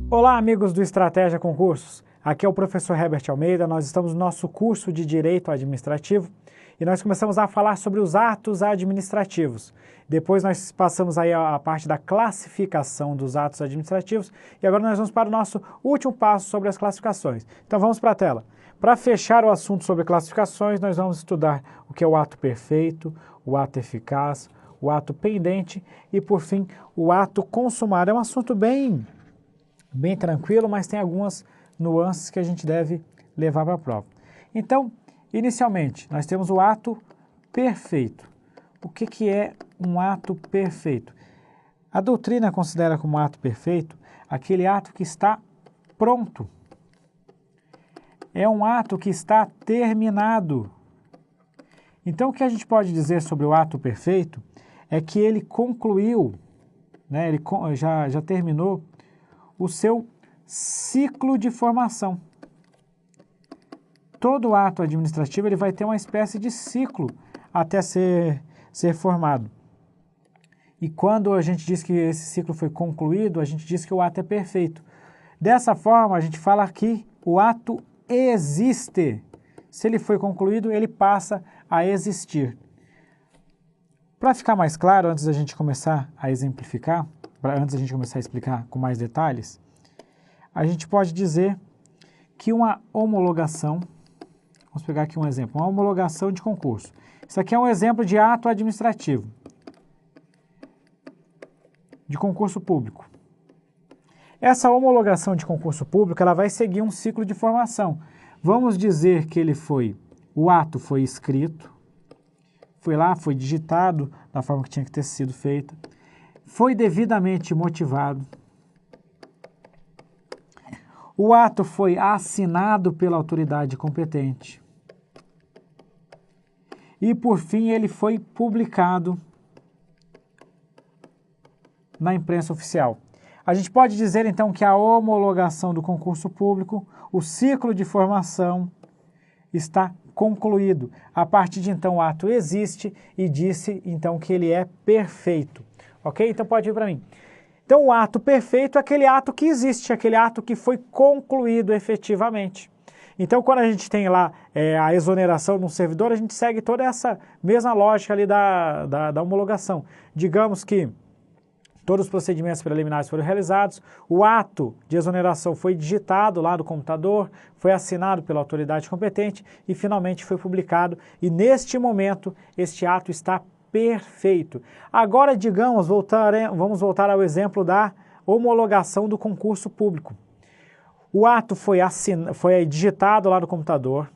Olá, amigos do Estratégia Concursos. Aqui é o professor Herbert Almeida. Nós estamos no nosso curso de Direito Administrativo e nós começamos a falar sobre os atos administrativos. Depois nós passamos aí a parte da classificação dos atos administrativos e agora nós vamos para o nosso último passo sobre as classificações. Então vamos para a tela. Para fechar o assunto sobre classificações, nós vamos estudar o que é o ato perfeito, o ato eficaz, o ato pendente e, por fim, o ato consumado. É um assunto bem tranquilo, mas tem algumas nuances que a gente deve levar para a prova. Então, inicialmente, nós temos o ato perfeito. O que é um ato perfeito? A doutrina considera como ato perfeito aquele ato que está pronto. É um ato que está terminado. Então, o que a gente pode dizer sobre o ato perfeito é que ele concluiu, né, ele já terminou o seu ciclo de formação. Todo ato administrativo ele vai ter uma espécie de ciclo até ser formado. E quando a gente diz que esse ciclo foi concluído, a gente diz que o ato é perfeito. Dessa forma, a gente fala que o ato existe. Se ele foi concluído, ele passa a existir. Para ficar mais claro, antes da gente começar a exemplificar, antes da gente começar a explicar com mais detalhes, a gente pode dizer que uma homologação, vamos pegar aqui um exemplo, uma homologação de concurso. Isso aqui é um exemplo de ato administrativo, de concurso público. Essa homologação de concurso público, ela vai seguir um ciclo de formação. Vamos dizer que o ato foi escrito, foi digitado da forma que tinha que ter sido feita, foi devidamente motivado, o ato foi assinado pela autoridade competente e, por fim, ele foi publicado na imprensa oficial. A gente pode dizer, então, que a homologação do concurso público, o ciclo de formação está concluído. A partir de então, o ato existe e disse, então, que ele é perfeito. Ok? Então, pode vir para mim. Então, o ato perfeito é aquele ato que existe, aquele ato que foi concluído efetivamente. Então, quando a gente tem lá a exoneração de um servidor, a gente segue toda essa mesma lógica ali da homologação. Digamos que todos os procedimentos preliminares foram realizados, o ato de exoneração foi digitado lá do computador, foi assinado pela autoridade competente e finalmente foi publicado. E neste momento, este ato está perfeito. Agora, digamos, vamos voltar ao exemplo da homologação do concurso público. O ato foi digitado lá no computador,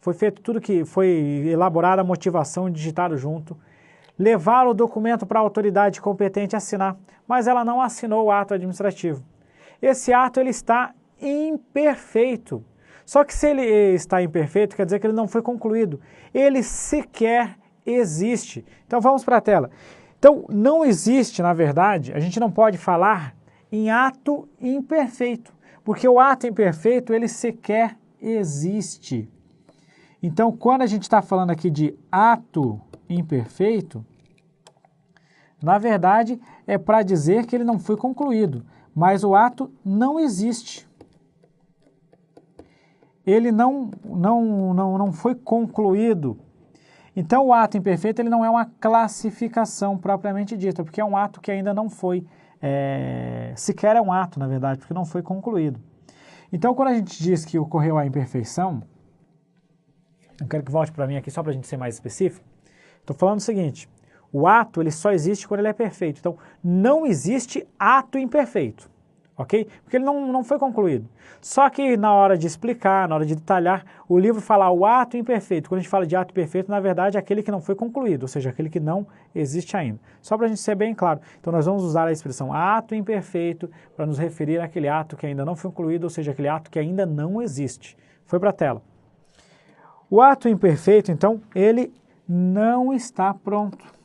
foi feito tudo que foi elaborada a motivação e digitado junto, levaram o documento para a autoridade competente assinar, mas ela não assinou o ato administrativo. Esse ato ele está imperfeito. Só que se ele está imperfeito, quer dizer que ele não foi concluído. Ele sequer existe. Então vamos para a tela. Então não existe, na verdade, a gente não pode falar em ato imperfeito, porque o ato imperfeito ele sequer existe. Então quando a gente está falando aqui de ato imperfeito, na verdade é para dizer que ele não foi concluído, mas o ato não existe. Ele não foi concluído. Então, o ato imperfeito ele não é uma classificação propriamente dita, porque é um ato que ainda não foi, sequer é um ato, na verdade, porque não foi concluído. Então, quando a gente diz que ocorreu a imperfeição, eu quero que volte para mim aqui só para a gente ser mais específico, estou falando o seguinte, o ato ele só existe quando ele é perfeito, então não existe ato imperfeito. Ok? Porque ele não foi concluído. Só que na hora de explicar, na hora de detalhar, o livro fala o ato imperfeito. Quando a gente fala de ato perfeito, na verdade é aquele que não foi concluído, ou seja, aquele que não existe ainda. Só para a gente ser bem claro. Então nós vamos usar a expressão ato imperfeito para nos referir àquele ato que ainda não foi concluído, ou seja, aquele ato que ainda não existe. Foi para a tela. O ato imperfeito, então, ele não está pronto.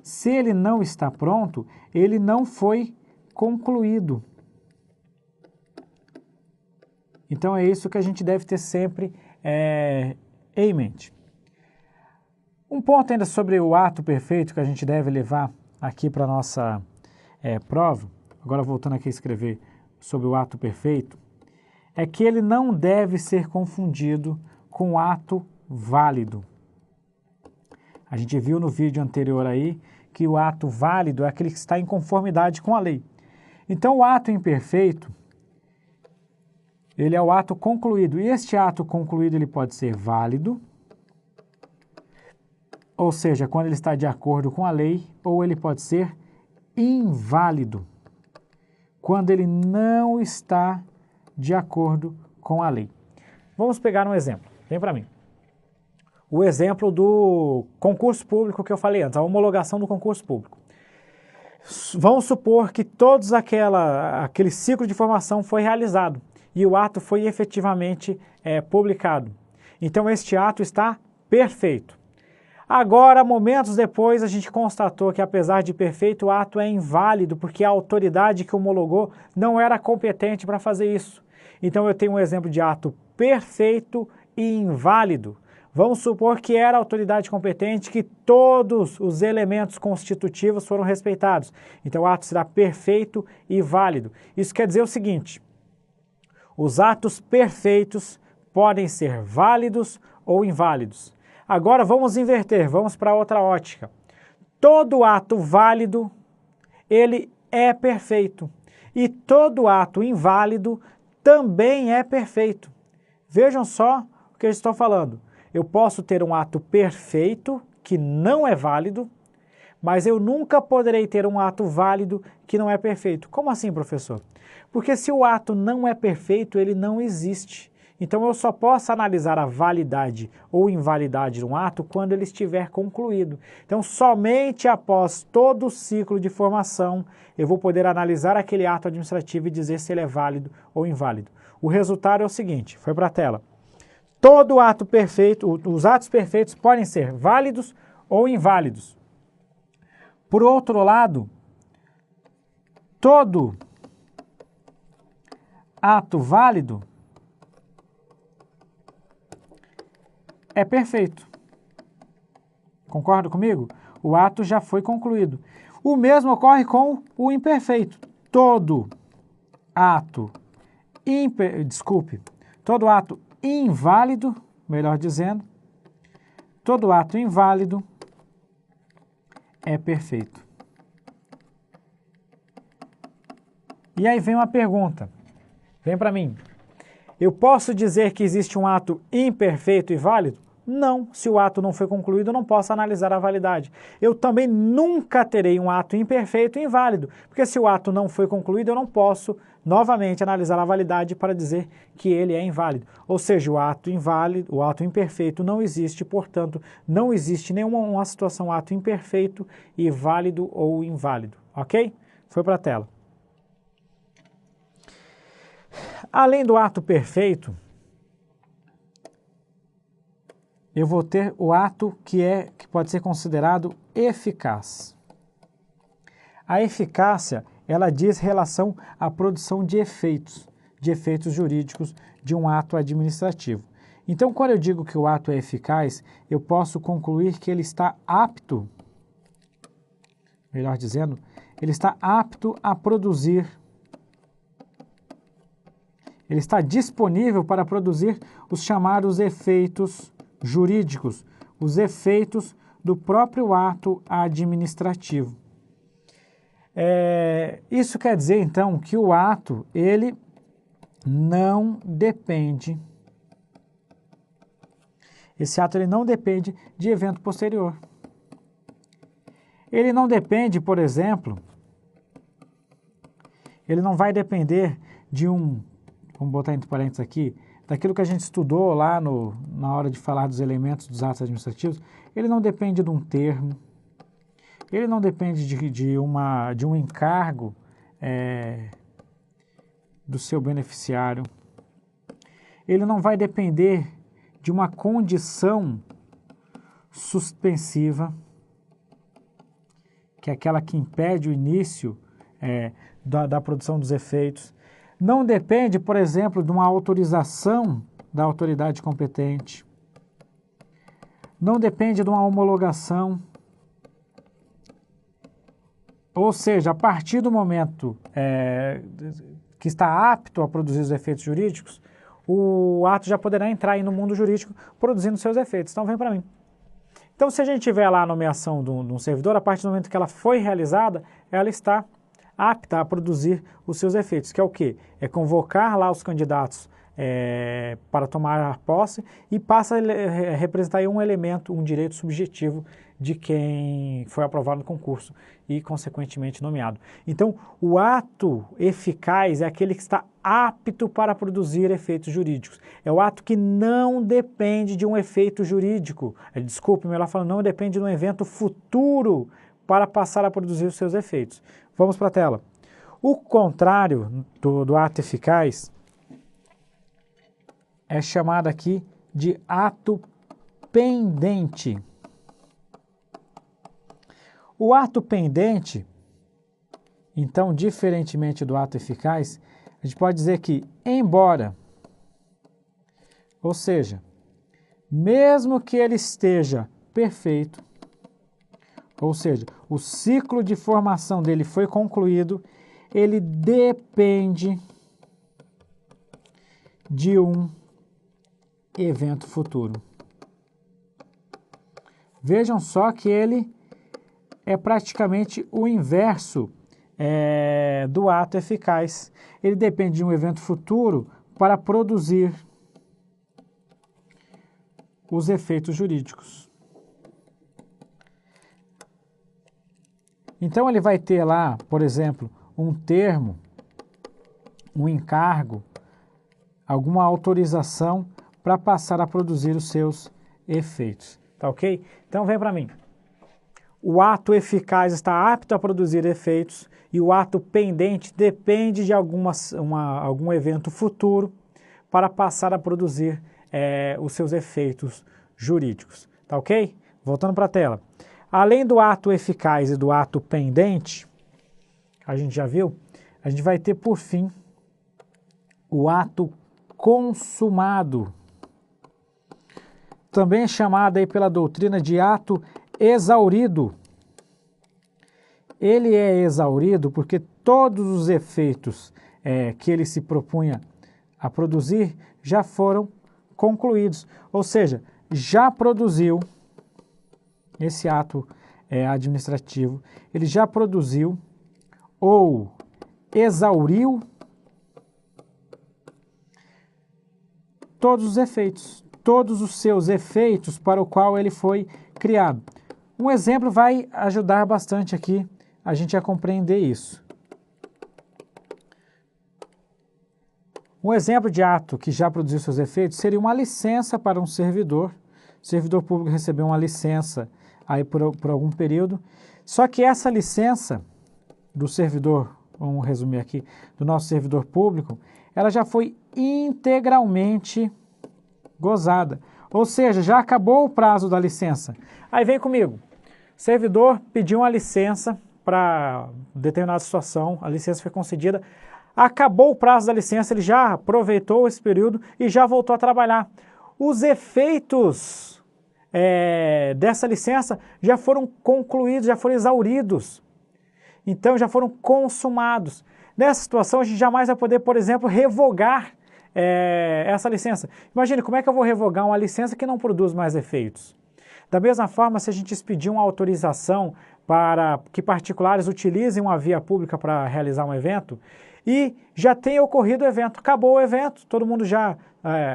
Se ele não está pronto, ele não foi concluído. Então é isso que a gente deve ter sempre em mente. Um ponto ainda sobre o ato perfeito que a gente deve levar aqui para a nossa prova, agora voltando aqui a escrever sobre o ato perfeito, é que ele não deve ser confundido com o ato válido. A gente viu no vídeo anterior aí que o ato válido é aquele que está em conformidade com a lei. Então, o ato imperfeito, ele é o ato concluído. E este ato concluído, ele pode ser válido, ou seja, quando ele está de acordo com a lei, ou ele pode ser inválido, quando ele não está de acordo com a lei. Vamos pegar um exemplo. Vem para mim. O exemplo do concurso público que eu falei antes, a homologação do concurso público. Vamos supor que todos aquele ciclo de formação foi realizado e o ato foi efetivamente publicado. Então, este ato está perfeito. Agora, momentos depois, a gente constatou que, apesar de perfeito, o ato é inválido porque a autoridade que homologou não era competente para fazer isso. Então, eu tenho um exemplo de ato perfeito e inválido. Vamos supor que era a autoridade competente, que todos os elementos constitutivos foram respeitados. Então, o ato será perfeito e válido. Isso quer dizer o seguinte: os atos perfeitos podem ser válidos ou inválidos. Agora, vamos inverter, vamos para outra ótica. Todo ato válido, ele é perfeito. E todo ato inválido também é perfeito. Vejam só o que eu estou falando. Eu posso ter um ato perfeito que não é válido, mas eu nunca poderei ter um ato válido que não é perfeito. Como assim, professor? Porque se o ato não é perfeito, ele não existe. Então eu só posso analisar a validade ou invalidade de um ato quando ele estiver concluído. Então somente após todo o ciclo de formação eu vou poder analisar aquele ato administrativo e dizer se ele é válido ou inválido. O resultado é o seguinte, foi para a tela. Todo ato perfeito, os atos perfeitos podem ser válidos ou inválidos. Por outro lado, todo ato válido é perfeito. Concorda comigo? O ato já foi concluído. O mesmo ocorre com o imperfeito. Todo ato inválido, melhor dizendo, todo ato inválido é perfeito. E aí vem uma pergunta, vem para mim. Eu posso dizer que existe um ato imperfeito e válido? Não, se o ato não foi concluído, eu não posso analisar a validade. Eu também nunca terei um ato imperfeito e inválido, porque se o ato não foi concluído, eu não posso novamente analisar a validade para dizer que ele é inválido. Ou seja, o ato inválido, o ato imperfeito não existe, portanto, não existe nenhuma situação ato imperfeito e válido ou inválido, ok? Foi para a tela. Além do ato perfeito, eu vou ter o ato que pode ser considerado eficaz. A eficácia, ela diz relação à produção de efeitos jurídicos de um ato administrativo. Então, quando eu digo que o ato é eficaz, eu posso concluir que ele está apto, melhor dizendo, ele está apto a produzir, ele está disponível para produzir os chamados efeitos jurídicos, os efeitos do próprio ato administrativo. Isso quer dizer, então, que o ato, ele não depende, esse ato ele não depende de evento posterior. Ele não depende, por exemplo, ele não vai depender de vamos botar entre parênteses aqui, daquilo que a gente estudou lá na hora de falar dos elementos dos atos administrativos, ele não depende de um termo, ele não depende de um encargo do seu beneficiário, ele não vai depender de uma condição suspensiva, que é aquela que impede o início da produção dos efeitos. Não depende, por exemplo, de uma autorização da autoridade competente. Não depende de uma homologação. Ou seja, a partir do momento que está apto a produzir os efeitos jurídicos, o ato já poderá entrar aí no mundo jurídico produzindo seus efeitos. Então, vem para mim. Então, se a gente tiver lá a nomeação de um servidor, a partir do momento que ela foi realizada, ela está apta a produzir os seus efeitos, que é o quê? É convocar lá os candidatos para tomar a posse e passa a representar aí um elemento, um direito subjetivo de quem foi aprovado no concurso e, consequentemente, nomeado. Então, o ato eficaz é aquele que está apto para produzir efeitos jurídicos. É o ato que não depende de um efeito jurídico. Desculpe-me, ela fala, não depende de um evento futuro para passar a produzir os seus efeitos. Vamos para a tela. O contrário do ato eficaz é chamado aqui de ato pendente. O ato pendente, então, diferentemente do ato eficaz, a gente pode dizer que, embora, ou seja, mesmo que ele esteja perfeito, ou seja, o ciclo de formação dele foi concluído, ele depende de um evento futuro. Vejam só que ele é praticamente o inverso do ato eficaz. Ele depende de um evento futuro para produzir os efeitos jurídicos. Então, ele vai ter lá, por exemplo, um termo, um encargo, alguma autorização para passar a produzir os seus efeitos. Tá ok? Então, vem para mim. O ato eficaz está apto a produzir efeitos e o ato pendente depende de algum evento futuro para passar a produzir os seus efeitos jurídicos. Tá ok? Voltando para a tela. Além do ato eficaz e do ato pendente, a gente já viu, a gente vai ter por fim o ato consumado. Também é chamado aí pela doutrina de ato exaurido. Ele é exaurido porque todos os efeitos que ele se propunha a produzir já foram concluídos. Ou seja, já produziu esse ato administrativo, ele já produziu ou exauriu todos os efeitos, todos os seus efeitos para o qual ele foi criado. Um exemplo vai ajudar bastante aqui a gente a compreender isso. Um exemplo de ato que já produziu seus efeitos seria uma licença para um servidor. O servidor público recebeu uma licença aí por algum período, só que essa licença do servidor, vamos resumir aqui, do nosso servidor público, ela já foi integralmente gozada. Ou seja, já acabou o prazo da licença. Aí vem comigo. O servidor pediu uma licença para determinada situação, a licença foi concedida, acabou o prazo da licença, ele já aproveitou esse período e já voltou a trabalhar. Os efeitos dessa licença já foram concluídos, já foram exauridos. Então, já foram consumados. Nessa situação, a gente jamais vai poder, por exemplo, revogar essa licença. Imagine, como é que eu vou revogar uma licença que não produz mais efeitos? Da mesma forma, se a gente expedir uma autorização para que particulares utilizem uma via pública para realizar um evento e já tenha ocorrido o evento, acabou o evento, todo mundo já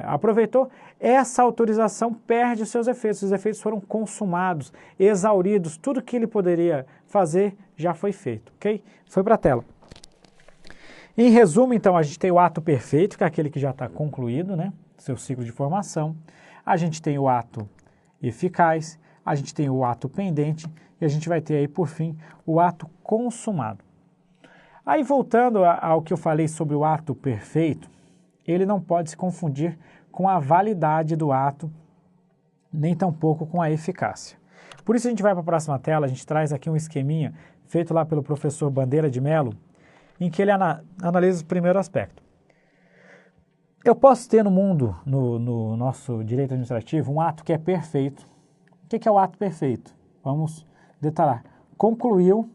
aproveitou, essa autorização perde os seus efeitos, os efeitos foram consumados, exauridos, tudo que ele poderia fazer já foi feito, ok? Foi para a tela. Em resumo, então, a gente tem o ato perfeito, que é aquele que já está concluído, né? Seu ciclo de formação. A gente tem o ato eficaz, a gente tem o ato pendente e a gente vai ter aí, por fim, o ato consumado. Aí, voltando ao que eu falei sobre o ato perfeito, ele não pode se confundir com a validade do ato, nem tampouco com a eficácia. Por isso, a gente vai para a próxima tela, a gente traz aqui um esqueminha feito lá pelo professor Bandeira de Mello, em que ele analisa o primeiro aspecto. Eu posso ter no mundo, no nosso direito administrativo, um ato que é perfeito. O que é o ato perfeito? Vamos detalhar. Concluiu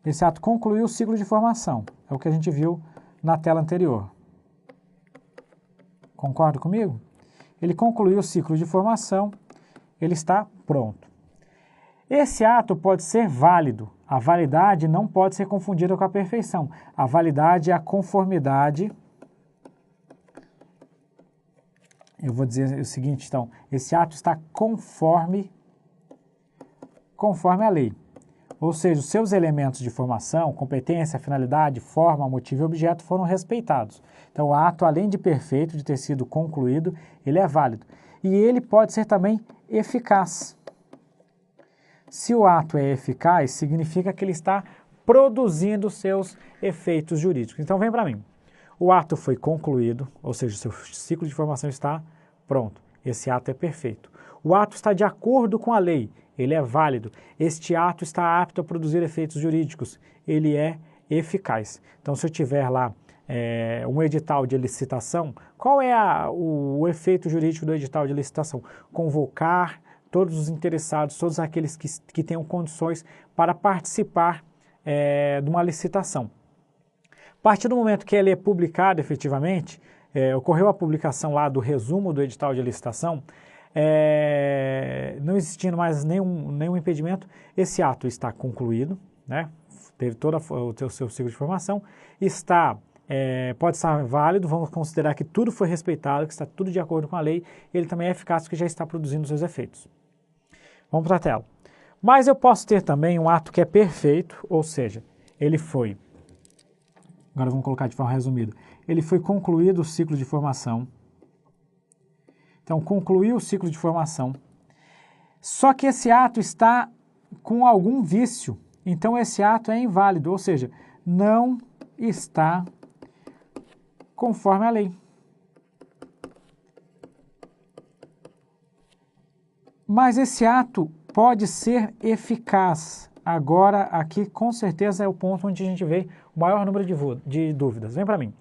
Esse ato concluiu o ciclo de formação. É o que a gente viu na tela anterior. Concorda comigo? Ele concluiu o ciclo de formação, ele está pronto. Esse ato pode ser válido. A validade não pode ser confundida com a perfeição. A validade é a conformidade. Eu vou dizer o seguinte, então, esse ato está conforme a lei. Ou seja, os seus elementos de formação, competência, finalidade, forma, motivo e objeto foram respeitados. Então, o ato, além de perfeito, de ter sido concluído, ele é válido. E ele pode ser também eficaz. Se o ato é eficaz, significa que ele está produzindo seus efeitos jurídicos. Então, vem para mim. O ato foi concluído, ou seja, o seu ciclo de formação está pronto. Esse ato é perfeito. O ato está de acordo com a lei. Ele é válido. Este ato está apto a produzir efeitos jurídicos. Ele é eficaz. Então, se eu tiver lá um edital de licitação, qual é o efeito jurídico do edital de licitação? Convocar todos os interessados, todos aqueles que tenham condições para participar de uma licitação. A partir do momento que ele é publicado efetivamente, ocorreu a publicação lá do resumo do edital de licitação, não existindo mais nenhum impedimento, esse ato está concluído, né? Teve todo o seu ciclo de formação, pode estar válido, vamos considerar que tudo foi respeitado, que está tudo de acordo com a lei, ele também é eficaz porque já está produzindo seus efeitos. Vamos para a tela. Mas eu posso ter também um ato que é perfeito, ou seja, ele foi, agora vamos colocar de forma resumida, ele foi concluído o ciclo de formação. Então, concluiu o ciclo de formação, só que esse ato está com algum vício, então esse ato é inválido, ou seja, não está conforme a lei. Mas esse ato pode ser eficaz. Agora, aqui com certeza é o ponto onde a gente vê o maior número de dúvidas. Vem para mim.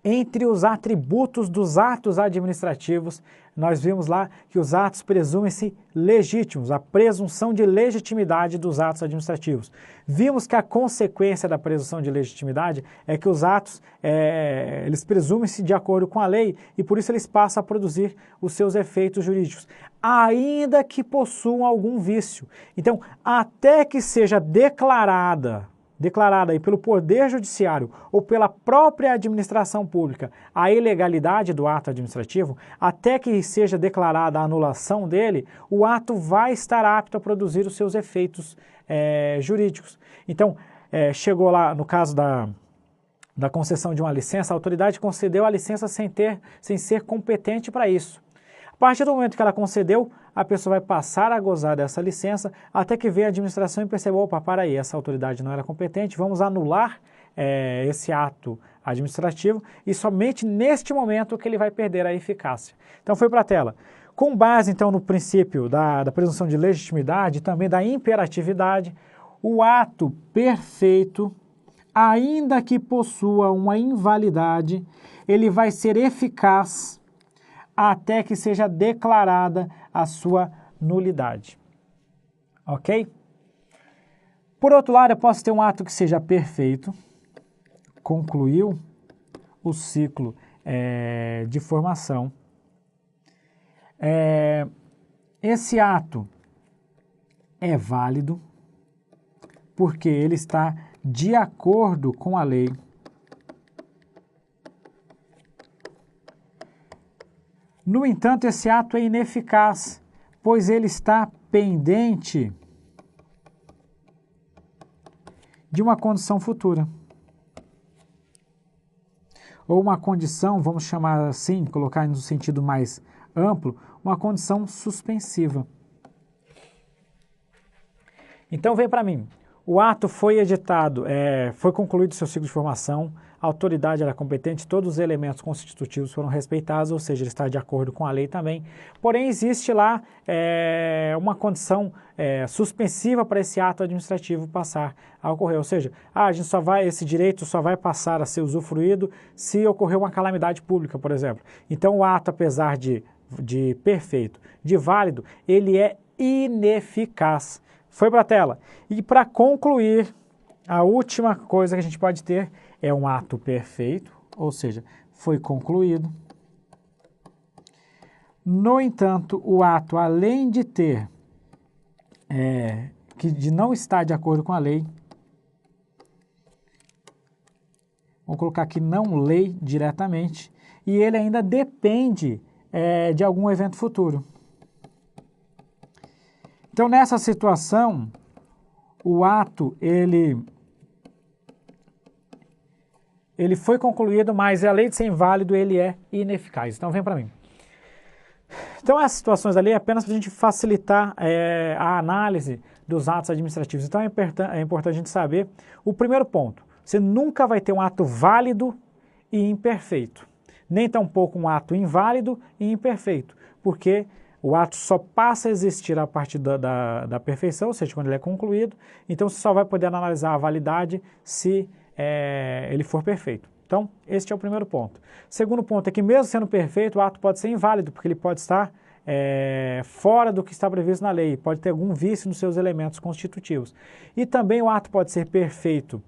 Entre os atributos dos atos administrativos, nós vimos lá que os atos presumem-se legítimos, a presunção de legitimidade dos atos administrativos. Vimos que a consequência da presunção de legitimidade é que os atos, eles presumem-se de acordo com a lei e por isso eles passam a produzir os seus efeitos jurídicos, ainda que possuam algum vício. Então, até que seja declarada aí pelo Poder Judiciário ou pela própria administração pública a ilegalidade do ato administrativo, até que seja declarada a anulação dele, o ato vai estar apto a produzir os seus efeitos jurídicos. Então, chegou lá, no caso da concessão de uma licença, a autoridade concedeu a licença sem ser competente para isso. A partir do momento que ela concedeu, a pessoa vai passar a gozar dessa licença até que venha a administração e perceba, opa, para aí, essa autoridade não era competente, vamos anular esse ato administrativo e somente neste momento que ele vai perder a eficácia. Então foi para a tela. Com base então no princípio da presunção de legitimidade e também da imperatividade, o ato perfeito, ainda que possua uma invalidade, ele vai ser eficaz até que seja declarada a sua nulidade. Ok? Por outro lado, eu posso ter um ato que seja perfeito, concluiu o ciclo de formação. Esse ato é válido porque ele está de acordo com a lei. No entanto, esse ato é ineficaz, pois ele está pendente de uma condição futura. Ou uma condição, vamos chamar assim, colocar no sentido mais amplo, uma condição suspensiva. Então, vem para mim. O ato foi editado, foi concluído seu ciclo de formação, a autoridade era competente, todos os elementos constitutivos foram respeitados, ou seja, ele está de acordo com a lei também. Porém, existe lá uma condição suspensiva para esse ato administrativo passar a ocorrer. Ou seja, esse direito só vai passar a ser usufruído se ocorrer uma calamidade pública, por exemplo. Então, o ato, apesar de perfeito, de válido, ele é ineficaz. Foi para a tela. E para concluir a última coisa que a gente pode ter é um ato perfeito, ou seja, foi concluído. No entanto, o ato, além de ter, de não estar de acordo com a lei, vamos colocar aqui não lei diretamente, e ele ainda depende de algum evento futuro. Então, nessa situação, o ato, ele foi concluído, mas a lei de ser inválido, ele é ineficaz. Então, vem para mim. Então, essas situações ali é apenas para a gente facilitar a análise dos atos administrativos. Então, é importante a gente saber o primeiro ponto. Você nunca vai ter um ato válido e imperfeito. Nem tampouco um ato inválido e imperfeito. Porque o ato só passa a existir a partir da perfeição, ou seja, quando ele é concluído. Então, você só vai poder analisar a validade se ele for perfeito. Então, este é o primeiro ponto. Segundo ponto é que, mesmo sendo perfeito, o ato pode ser inválido, porque ele pode estar fora do que está previsto na lei, pode ter algum vício nos seus elementos constitutivos. E também o ato pode ser perfeito,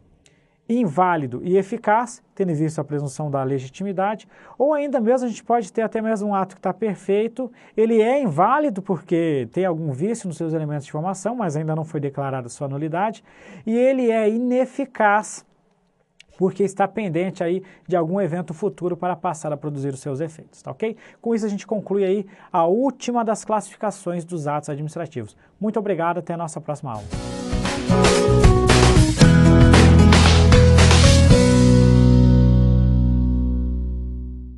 inválido e eficaz, tendo em vista a presunção da legitimidade, ou ainda mesmo a gente pode ter até mesmo um ato que está perfeito, ele é inválido porque tem algum vício nos seus elementos de formação, mas ainda não foi declarada sua nulidade, e ele é ineficaz porque está pendente aí de algum evento futuro para passar a produzir os seus efeitos, tá ok? Com isso a gente conclui aí a última das classificações dos atos administrativos. Muito obrigado, até a nossa próxima aula.